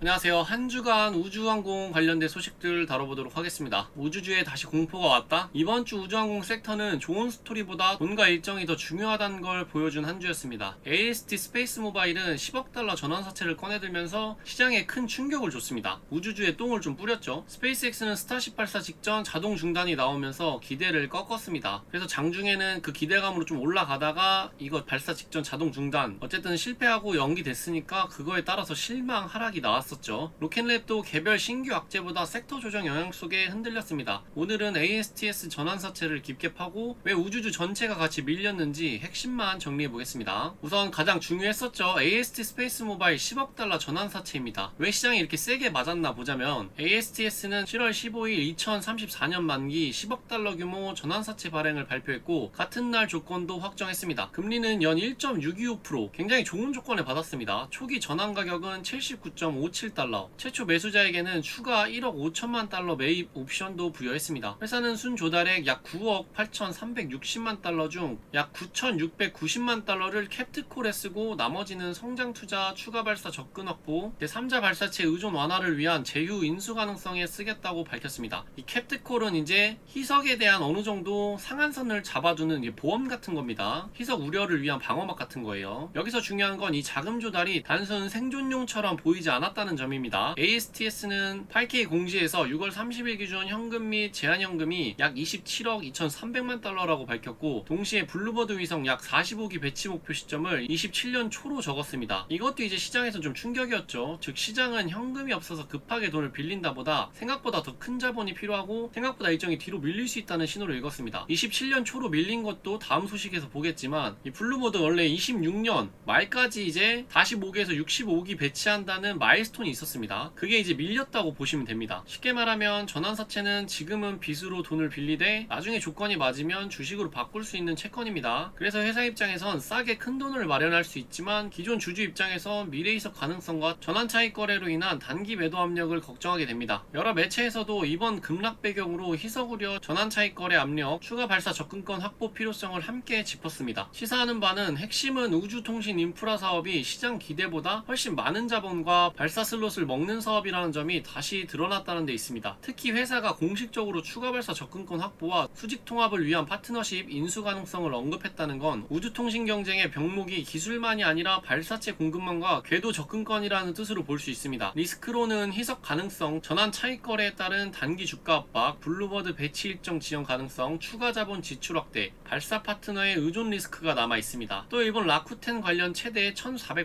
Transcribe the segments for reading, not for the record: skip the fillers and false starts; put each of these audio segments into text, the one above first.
안녕하세요. 한 주간 우주항공 관련된 소식들 다뤄보도록 하겠습니다. 우주주에 다시 공포가 왔다? 이번 주 우주항공 섹터는 좋은 스토리보다 돈과 일정이 더 중요하다는 걸 보여준 한 주였습니다. AST 스페이스 모바일은 10억 달러 전환사채를 꺼내들면서 시장에 큰 충격을 줬습니다. 우주주에 똥을 좀 뿌렸죠. 스페이스X는 스타쉽 발사 직전 자동 중단이 나오면서 기대를 꺾었습니다. 그래서 장중에는 그 기대감으로 좀 올라가다가 이거 발사 직전 자동 중단 어쨌든 실패하고 연기됐으니까 그거에 따라서 실망 하락이 나왔습니다. 로켓랩도 개별 신규 악재보다 섹터 조정 영향 속에 흔들렸습니다. 오늘은 ASTS 전환사채를 깊게 파고 왜 우주주 전체가 같이 밀렸는지 핵심만 정리해보겠습니다. 우선 가장 중요했었죠. AST 스페이스 모바일 10억 달러 전환사채입니다. 왜 시장이 이렇게 세게 맞았나 보자면 ASTS는 7월 15일 2034년 만기 10억 달러 규모 전환사채 발행을 발표했고 같은 날 조건도 확정했습니다. 금리는 연 1.625%, 굉장히 좋은 조건을 받았습니다. 초기 전환 가격은 79.57달러, 최초 매수자에게는 추가 1억 5천만 달러 매입 옵션도 부여했습니다. 회사는 순조달액 약 9억 8,360만 달러 중 약 9,690만 달러를 캡트콜에 쓰고 나머지는 성장 투자, 추가 발사 접근 확보, 제3자 발사체 의존 완화를 위한 제휴 인수 가능성에 쓰겠다고 밝혔습니다. 이 캡트콜은 이제 희석에 대한 어느 정도 상한선을 잡아두는 보험 같은 겁니다. 희석 우려를 위한 방어막 같은 거예요. 여기서 중요한 건 이 자금 조달이 단순 생존용처럼 보이지 않았다는 점입니다. ASTS는 8K 공시에서 6월 30일 기준 현금 및 제한현금이 약 27억 2,300만 달러라고 밝혔고 동시에 블루버드 위성 약 45기 배치 목표 시점을 27년 초로 적었습니다. 이것도 이제 시장에서 좀 충격이었죠. 즉 시장은 현금이 없어서 급하게 돈을 빌린다 보다 생각보다 더 큰 자본이 필요하고 생각보다 일정이 뒤로 밀릴 수 있다는 신호를 읽었습니다. 27년 초로 밀린 것도 다음 소식에서 보겠지만 이 블루버드 원래 26년 말까지 이제 45기에서 65기 배치한다는 마일스톤이 있었습니다. 그게 이제 밀렸다고 보시면 됩니다. 쉽게 말하면 전환사채는 지금은 빚으로 돈을 빌리되 나중에 조건이 맞으면 주식으로 바꿀 수 있는 채권입니다. 그래서 회사 입장에선 싸게 큰 돈을 마련할 수 있지만 기존 주주 입장에선 미래이석 가능성과 전환 차익 거래로 인한 단기 매도 압력을 걱정하게 됩니다. 여러 매체에서도 이번 급락 배경으로 희석 우려, 전환 차익 거래 압력, 추가 발사 접근권 확보 필요성을 함께 짚었습니다. 시사하는 바는 핵심은 우주통신 인프라 사업이 시장 기대보다 훨씬 많은 자본과 발사 슬롯을 먹는 사업이라는 점이 다시 드러났다는 데 있습니다. 특히 회사가 공식적으로 추가 발사 접근권 확보와 수직 통합을 위한 파트너십 인수 가능성을 언급했다는 건 우주통신 경쟁의 병목이 기술만이 아니라 발사체 공급망과 궤도 접근권이라는 뜻으로 볼 수 있습니다. 리스크로는 희석 가능성, 전환 차익 거래에 따른 단기 주가 압박, 블루버드 배치 일정 지연 가능성, 추가 자본 지출 확대, 발사 파트너의 의존 리스크가 남아 있습니다. 또 일본 라쿠텐 관련 최대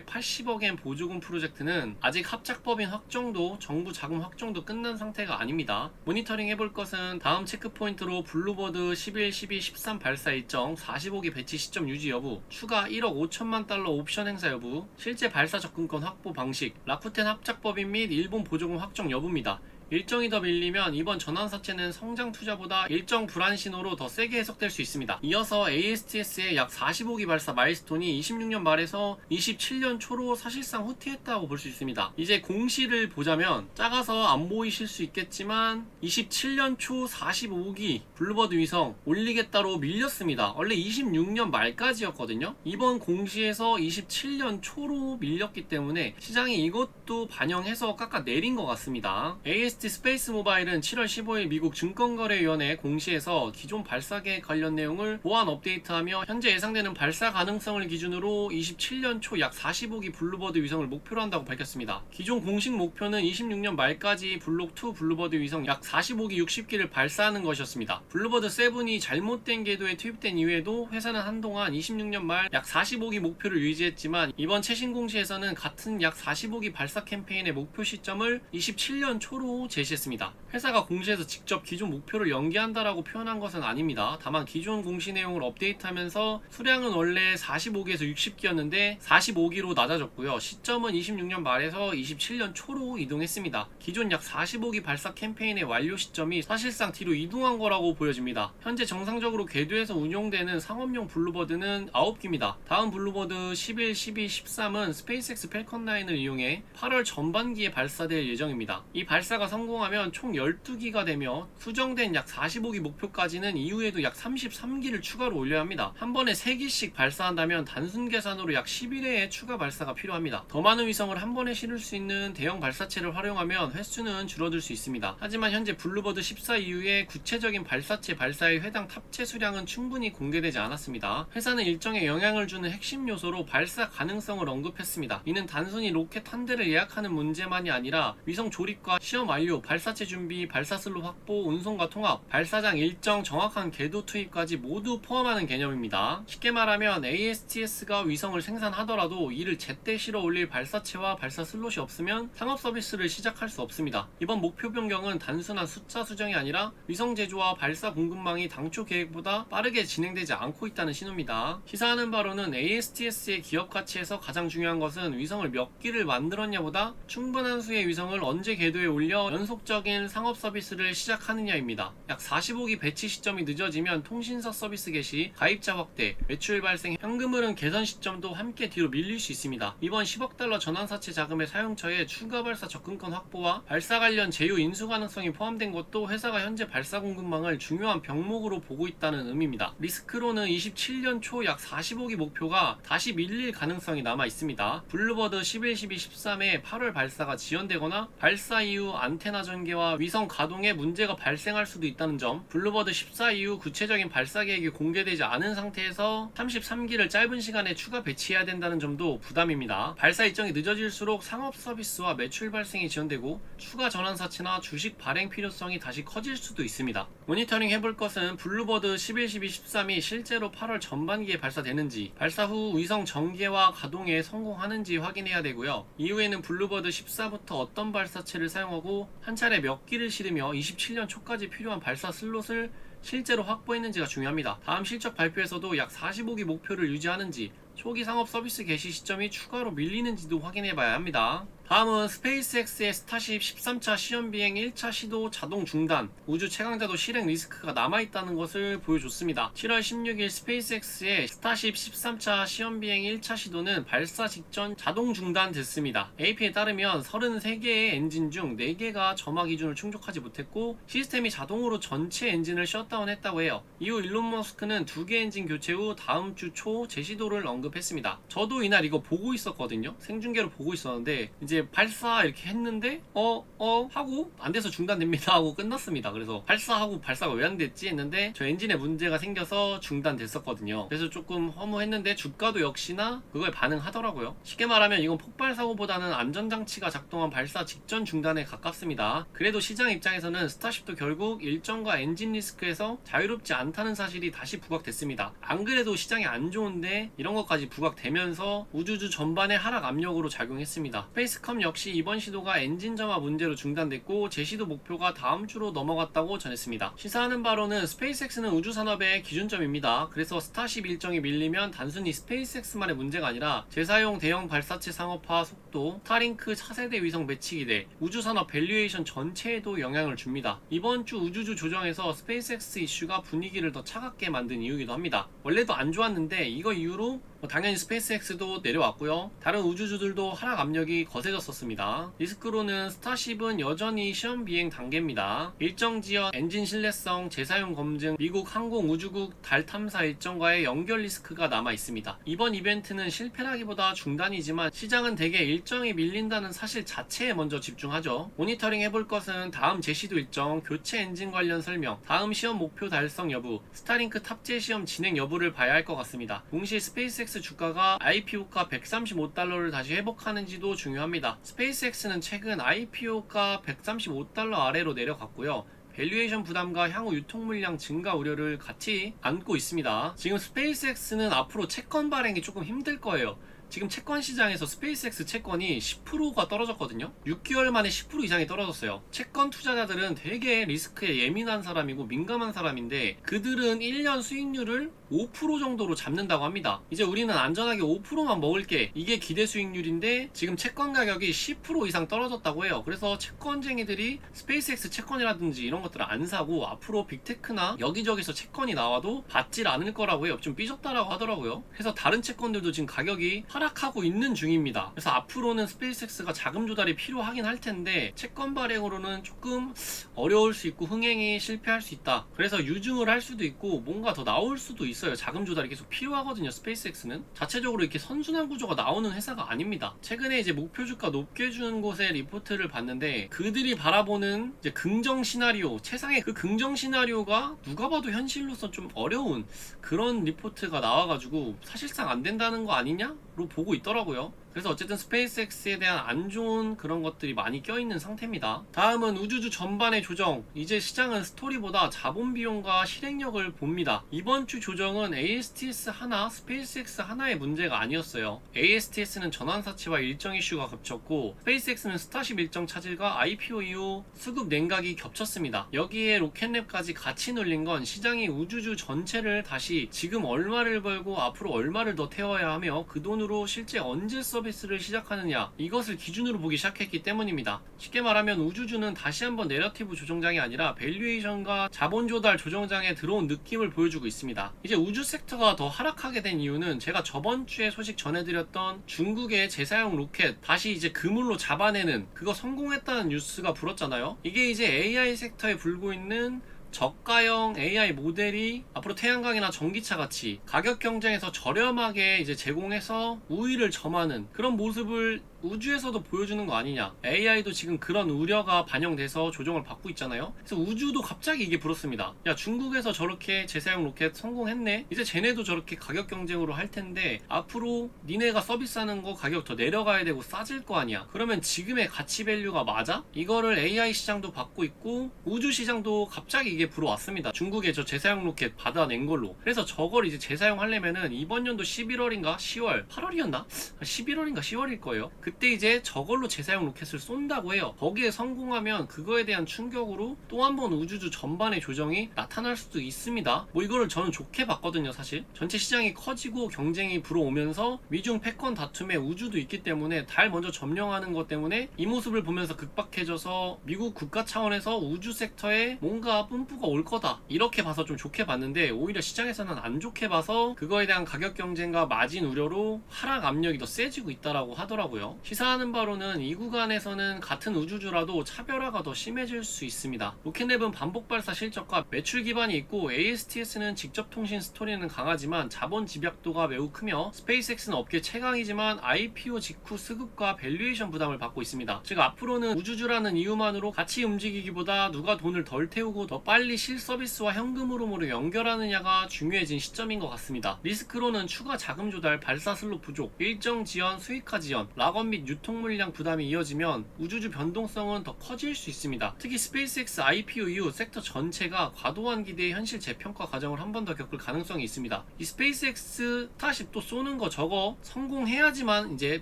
1,480억엔 보조금 프로젝트는 아직 합작법인 확정도, 정부 자금 확정도 끝난 상태가 아닙니다. 모니터링 해볼 것은 다음 체크포인트로 블루버드 11, 12, 13 발사 일정, 45기 배치 시점 유지 여부, 추가 1억 5천만 달러 옵션 행사 여부, 실제 발사 접근권 확보 방식, 라쿠텐 합작법인 및 일본 보조금 확정 여부입니다. 일정이 더 밀리면 이번 전환사채는 성장 투자보다 일정 불안 신호로 더 세게 해석될 수 있습니다. 이어서 ASTS의 약 45기 발사 마일스톤이 26년 말에서 27년 초로 사실상 후퇴했다고 볼 수 있습니다. 이제 공시를 보자면 작아서 안 보이실 수 있겠지만 27년 초 45기 블루버드 위성 올리겠다로 밀렸습니다. 원래 26년 말까지였거든요. 이번 공시에서 27년 초로 밀렸기 때문에 시장이 이것도 반영해서 깎아 내린 것 같습니다. AST 스페이스 모바일은 7월 15일 미국 증권거래위원회 공시에서 기존 발사 계획 관련 내용을 보완 업데이트하며 현재 예상되는 발사 가능성을 기준으로 27년 초 약 45기 블루버드 위성을 목표로 한다고 밝혔습니다. 기존 공식 목표는 26년 말까지 블록2 블루버드 위성 약 45기 60기를 발사하는 것이었습니다. 블루버드 7이 잘못된 궤도에 투입된 이후에도 회사는 한동안 26년 말 약 45기 목표를 유지했지만 이번 최신 공시에서는 같은 약 45기 발사 캠페인의 목표 시점을 27년 초로 제시했습니다. 회사가 공시에서 직접 기존 목표를 연기한다라고 표현한 것은 아닙니다. 다만 기존 공시 내용을 업데이트하면서 수량은 원래 45기에서 60기였는데 45기로 낮아졌고요. 시점은 26년 말에서 27년 초로 이동했습니다. 기존 약 45기 발사 캠페인의 완료 시점이 사실상 뒤로 이동한 거라고 보여집니다. 현재 정상적으로 궤도에서 운용되는 상업용 블루버드는 9기입니다. 다음 블루버드 11, 12, 13은 스페이스X 펠컨 9을 이용해 8월 전반기에 발사될 예정입니다. 이 발사가 성공하면 총 12기가 되며 수정된 약 45기 목표까지는 이후에도 약 33기를 추가로 올려야 합니다. 한 번에 3기씩 발사한다면 단순 계산으로 약 11회의 추가 발사가 필요합니다. 더 많은 위성을 한 번에 실을 수 있는 대형 발사체를 활용하면 횟수는 줄어들 수 있습니다. 하지만 현재 블루버드 14 이후에 구체적인 발사체 발사의 해당 탑재 수량은 충분히 공개되지 않았습니다. 회사는 일정에 영향을 주는 핵심 요소로 발사 가능성을 언급했습니다. 이는 단순히 로켓 한 대를 예약하는 문제만이 아니라 위성 조립과 시험 완료, 발사체 준비, 발사 슬롯 확보, 운송과 통합, 발사장 일정 정확한 궤도 투입까지 모두 포함하는 개념입니다. 쉽게 말하면 ASTS가 위성을 생산하더라도 이를 제때 실어 올릴 발사체와 발사 슬롯이 없으면 상업 서비스를 시작할 수 없습니다. 이번 목표 변경은 단순한 숫자 수정이 아니라 위성 제조와 발사 공급망이 당초 계획보다 빠르게 진행되지 않고 있다는 신호입니다. 시사하는 바로는 ASTS의 기업 가치에서 가장 중요한 것은 위성을 몇 기를 만들었냐보다 충분한 수의 위성을 언제 궤도에 올려 연속적인 상업 서비스를 시작하느냐입니다. 약 45기 배치 시점이 늦어지면 통신사 서비스 개시, 가입자 확대, 매출 발생, 현금 흐름 개선 시점도 함께 뒤로 밀릴 수 있습니다. 이번 10억 달러 전환사채 자금의 사용처에 추가 발사 접근권 확보와 발사 관련 제휴 인수 가능성이 포함된 것도 회사가 현재 발사 공급망을 중요한 병목으로 보고 있다는 의미입니다. 리스크로는 27년 초 약 45기 목표가 다시 밀릴 가능성이 남아 있습니다. 블루버드 11, 12, 13의 8월 발사가 지연되거나 발사 이후 안테나 전개와 위성 가동에 문제가 발생할 수도 있다는 점, 블루버드 14 이후 구체적인 발사 계획이 공개되지 않은 상태에서 33기를 짧은 시간에 추가 배치해야 된다는 점도 부담입니다. 발사 일정이 늦어질수록 상업 서비스와 매출 발생이 지연되고 추가 전환사채나 주식 발행 필요성이 다시 커질 수도 있습니다. 모니터링 해볼 것은 블루버드 11, 12, 13이 실제로 8월 전반기에 발사되는지, 발사 후 위성 전개와 가동에 성공하는지 확인해야 되고요. 이후에는 블루버드 14부터 어떤 발사체를 사용하고 한 차례 몇 기를 실으며 27년 초까지 필요한 발사 슬롯을 실제로 확보했는지가 중요합니다. 다음 실적 발표에서도 약 45기 목표를 유지하는지, 초기 상업 서비스 개시 시점이 추가로 밀리는지도 확인해봐야 합니다. 다음은 스페이스X의 스타쉽 13차 시험비행 1차 시도 자동 중단, 우주 최강자도 실행 리스크가 남아있다는 것을 보여줬습니다. 7월 16일 스페이스X의 스타쉽 13차 시험비행 1차 시도는 발사 직전 자동 중단됐습니다. AP에 따르면 33개의 엔진 중 4개가 점화 기준을 충족하지 못했고 시스템이 자동으로 전체 엔진을 셧다운했다고 해요. 이후 일론 머스크는 2개 엔진 교체 후 다음 주 초 재시도를 언급했습니다. 저도 이날 이거 보고 있었거든요. 생중계로 보고 있었는데 이제 발사 이렇게 했는데 하고 안 돼서 중단됩니다 하고 끝났습니다. 그래서 발사하고 발사가 왜 안 됐지 했는데 저 엔진에 문제가 생겨서 중단됐었거든요. 그래서 조금 허무했는데 주가도 역시나 그거에 반응하더라고요. 쉽게 말하면 이건 폭발 사고보다는 안전장치가 작동한 발사 직전 중단에 가깝습니다. 그래도 시장 입장에서는 스타쉽도 결국 일정과 엔진 리스크에서 자유롭지 않다는 사실이 다시 부각됐습니다. 안 그래도 시장이 안 좋은데 이런 것까지 부각되면서 우주주 전반의 하락 압력으로 작용했습니다. 스페이스컴 역시 이번 시도가 엔진 점화 문제로 중단됐고 제시도 목표가 다음 주로 넘어갔다고 전했습니다. 시사하는 바로는 스페이스X는 우주산업의 기준점입니다. 그래서 스타쉽 일정이 밀리면 단순히 스페이스X만의 문제가 아니라 재사용 대형 발사체 상업화 속도, 스타링크 차세대 위성 배치 기대, 우주산업 밸류에이션 전체에도 영향을 줍니다. 이번 주 우주주 조정에서 스페이스X 이슈가 분위기를 더 차갑게 만든 이유이기도 합니다. 원래도 안 좋았는데 이거 이후로 당연히 스페이스X도 내려왔고요. 다른 우주주들도 하락 압력이 거세졌었습니다. 리스크로는 스타쉽은 여전히 시험 비행 단계입니다. 일정 지역 엔진 신뢰성, 재사용 검증, 미국 항공우주국 달 탐사 일정과의 연결 리스크가 남아 있습니다. 이번 이벤트는 실패라기보다 중단이지만 시장은 대개 일정이 밀린다는 사실 자체에 먼저 집중하죠. 모니터링 해볼 것은 다음 제시도 일정, 교체 엔진 관련 설명, 다음 시험 목표 달성 여부, 스타링크 탑재 시험 진행 여부를 봐야 할 것 같습니다. 동시에 스페이스X 주가가 IPO가 135달러를 다시 회복하는지도 중요합니다. 스페이스X는 최근 IPO가 135달러 아래로 내려갔고요. 밸류에이션 부담과 향후 유통 물량 증가 우려를 같이 안고 있습니다. 지금 스페이스X는 앞으로 채권 발행이 조금 힘들 거예요. 지금 채권 시장에서 스페이스X 채권이 10%가 떨어졌거든요. 6개월 만에 10% 이상이 떨어졌어요. 채권 투자자들은 되게 리스크에 예민한 사람이고 민감한 사람인데 그들은 1년 수익률을 5% 정도로 잡는다고 합니다. 이제 우리는 안전하게 5%만 먹을게, 이게 기대 수익률인데 지금 채권 가격이 10% 이상 떨어졌다고 해요. 그래서 채권쟁이들이 스페이스X 채권이라든지 이런 것들을 안 사고 앞으로 빅테크나 여기저기서 채권이 나와도 받질 않을 거라고 해요. 좀 삐졌다라고 하더라고요. 그래서 다른 채권들도 지금 가격이 하락하고 있는 중입니다. 그래서 앞으로는 스페이스X가 자금 조달이 필요하긴 할 텐데 채권 발행으로는 조금 어려울 수 있고 흥행이 실패할 수 있다. 그래서 유증을 할 수도 있고 뭔가 더 나올 수도 있어요. 자금 조달이 계속 필요하거든요. 스페이스X는 자체적으로 이렇게 선순환 구조가 나오는 회사가 아닙니다. 최근에 이제 목표 주가 높게 준 곳의 리포트를 봤는데 그들이 바라보는 이제 긍정 시나리오, 최상의 그 긍정 시나리오가 누가 봐도 현실로서 좀 어려운 그런 리포트가 나와가지고 사실상 안 된다는 거 아니냐로 보고 있더라고요. 그래서 어쨌든 스페이스X에 대한 안 좋은 그런 것들이 많이 껴있는 상태입니다. 다음은 우주주 전반의 조정. 이제 시장은 스토리보다 자본 비용과 실행력을 봅니다. 이번 주 조정은 ASTS 하나, 스페이스X 하나의 문제가 아니었어요. ASTS는 전환사치와 일정 이슈가 겹쳤고 스페이스X는 스타쉽 일정 차질과 IPO 이후 수급 냉각이 겹쳤습니다. 여기에 로켓랩까지 같이 눌린 건 시장이 우주주 전체를 다시 지금 얼마를 벌고 앞으로 얼마를 더 태워야 하며 그 돈으로 실제 언제 서비스를 시작하느냐 이것을 기준으로 보기 시작했기 때문입니다. 쉽게 말하면 우주주는 다시 한번 내러티브 조정장이 아니라 밸류에이션과 자본 조달 조정장에 들어온 느낌을 보여주고 있습니다. 이제 우주 섹터가 더 하락하게 된 이유는 제가 저번 주에 소식 전해드렸던 중국의 재사용 로켓 다시 이제 그물로 잡아내는 그거 성공했다는 뉴스가 불었잖아요. 이게 이제 AI 섹터에 불고 있는 저가형 AI 모델이 앞으로 태양광이나 전기차 같이 가격 경쟁에서 저렴하게 이제 제공해서 우위를 점하는 그런 모습을 우주에서도 보여주는 거 아니냐. AI도 지금 그런 우려가 반영돼서 조정을 받고 있잖아요. 그래서 우주도 갑자기 이게 불었습니다. 야, 중국에서 저렇게 재사용 로켓 성공했네. 이제 쟤네도 저렇게 가격 경쟁으로 할 텐데 앞으로 니네가 서비스하는 거 가격 더 내려가야 되고 싸질 거 아니야. 그러면 지금의 가치 밸류가 맞아? 이거를 AI 시장도 받고 있고 우주 시장도 갑자기 이게 불어왔습니다. 중국의 저 재사용 로켓 받아낸 걸로. 그래서 저걸 이제 재사용하려면은 이번 연도 11월인가 10월 8월이었나? 11월인가 10월일 거예요. 그때 이제 저걸로 재사용 로켓을 쏜다고 해요. 거기에 성공하면 그거에 대한 충격으로 또 한 번 우주주 전반의 조정이 나타날 수도 있습니다. 뭐 이거를 저는 좋게 봤거든요. 사실 전체 시장이 커지고 경쟁이 불어오면서 미중 패권 다툼에 우주도 있기 때문에 달 먼저 점령하는 것 때문에 이 모습을 보면서 급박해져서 미국 국가 차원에서 우주 섹터에 뭔가 뿜뿌가 올 거다 이렇게 봐서 좀 좋게 봤는데 오히려 시장에서는 안 좋게 봐서 그거에 대한 가격 경쟁과 마진 우려로 하락 압력이 더 세지고 있다라고 하더라고요. 시사하는 바로는 이 구간에서는 같은 우주주라도 차별화가 더 심해질 수 있습니다. 로켓랩은 반복 발사 실적과 매출 기반이 있고 ASTS는 직접 통신 스토리는 강하지만 자본 집약도가 매우 크며 스페이스X는 업계 최강이지만 IPO 직후 수급과 밸류에이션 부담을 받고 있습니다. 즉 앞으로는 우주주라는 이유만으로 같이 움직이기보다 누가 돈을 덜 태우고 더 빨리 실서비스와 현금 흐름으로 연결하느냐가 중요해진 시점인 것 같습니다. 리스크로는 추가 자금 조달, 발사 슬롯 부족, 일정 지연, 수익화 지연, 락업 및 유통 물량 부담이 이어지면 우주주 변동성은 더 커질 수 있습니다. 특히 스페이스X IPO 이후 섹터 전체가 과도한 기대의 현실 재평가 과정을 한 번 더 겪을 가능성이 있습니다. 이 스페이스X 스타쉽 또 쏘는 거 저거 성공해야지만 이제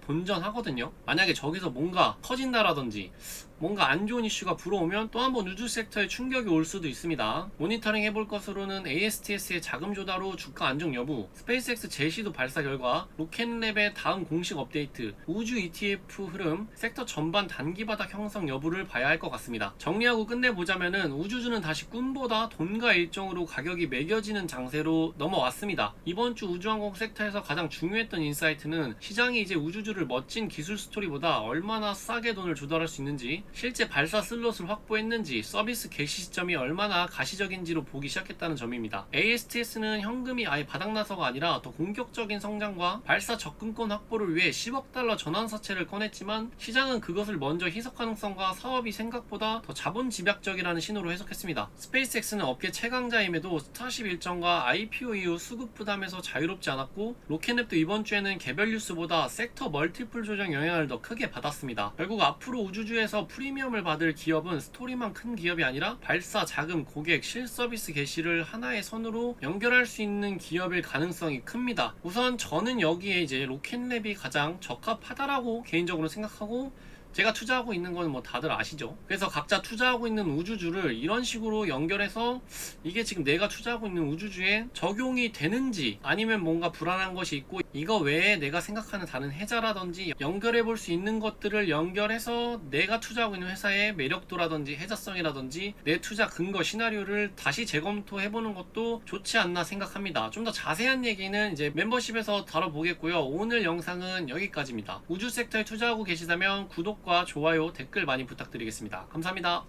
본전하거든요. 만약에 저기서 뭔가 터진다라든지 뭔가 안 좋은 이슈가 불어오면 또 한 번 우주 섹터에 충격이 올 수도 있습니다. 모니터링 해볼 것으로는 ASTS의 자금 조달 후 주가 안정 여부, 스페이스X 제시도 발사 결과, 로켓랩의 다음 공식 업데이트, 우주 ETF 흐름, 섹터 전반 단기 바닥 형성 여부를 봐야 할 것 같습니다. 정리하고 끝내보자면은 우주주는 다시 꿈보다 돈과 일정으로 가격이 매겨지는 장세로 넘어왔습니다. 이번 주 우주항공 섹터에서 가장 중요했던 인사이트는 시장이 이제 우주주를 멋진 기술 스토리보다 얼마나 싸게 돈을 조달할 수 있는지, 실제 발사 슬롯을 확보했는지, 서비스 개시 시점이 얼마나 가시적인지로 보기 시작했다는 점입니다. ASTS는 현금이 아예 바닥나서가 아니라 더 공격적인 성장과 발사 접근권 확보를 위해 10억 달러 전환사채를 꺼냈지만 시장은 그것을 먼저 희석 가능성과 사업이 생각보다 더 자본 집약적이라는 신호로 해석했습니다. 스페이스X는 업계 최강자임에도 스타쉽 일정과 IPO 이후 수급 부담에서 자유롭지 않았고 로켓랩도 이번 주에는 개별 뉴스보다 섹터 멀티플 조정 영향을 더 크게 받았습니다. 결국 앞으로 우주주에서 프리미엄을 받을 기업은 스토리만 큰 기업이 아니라 발사, 자금, 고객, 실서비스 개시를 하나의 선으로 연결할 수 있는 기업일 가능성이 큽니다. 우선 저는 여기에 이제 로켓랩이 가장 적합하다라고 개인적으로 생각하고 제가 투자하고 있는 건 뭐 다들 아시죠? 그래서 각자 투자하고 있는 우주주를 이런 식으로 연결해서 이게 지금 내가 투자하고 있는 우주주에 적용이 되는지, 아니면 뭔가 불안한 것이 있고 이거 외에 내가 생각하는 다른 해자라든지 연결해 볼 수 있는 것들을 연결해서 내가 투자하고 있는 회사의 매력도라든지 해자성이라든지 내 투자 근거 시나리오를 다시 재검토해 보는 것도 좋지 않나 생각합니다. 좀 더 자세한 얘기는 이제 멤버십에서 다뤄보겠고요. 오늘 영상은 여기까지입니다. 우주 섹터에 투자하고 계시다면 구독과 좋아요, 댓글 많이 부탁드리겠습니다. 감사합니다.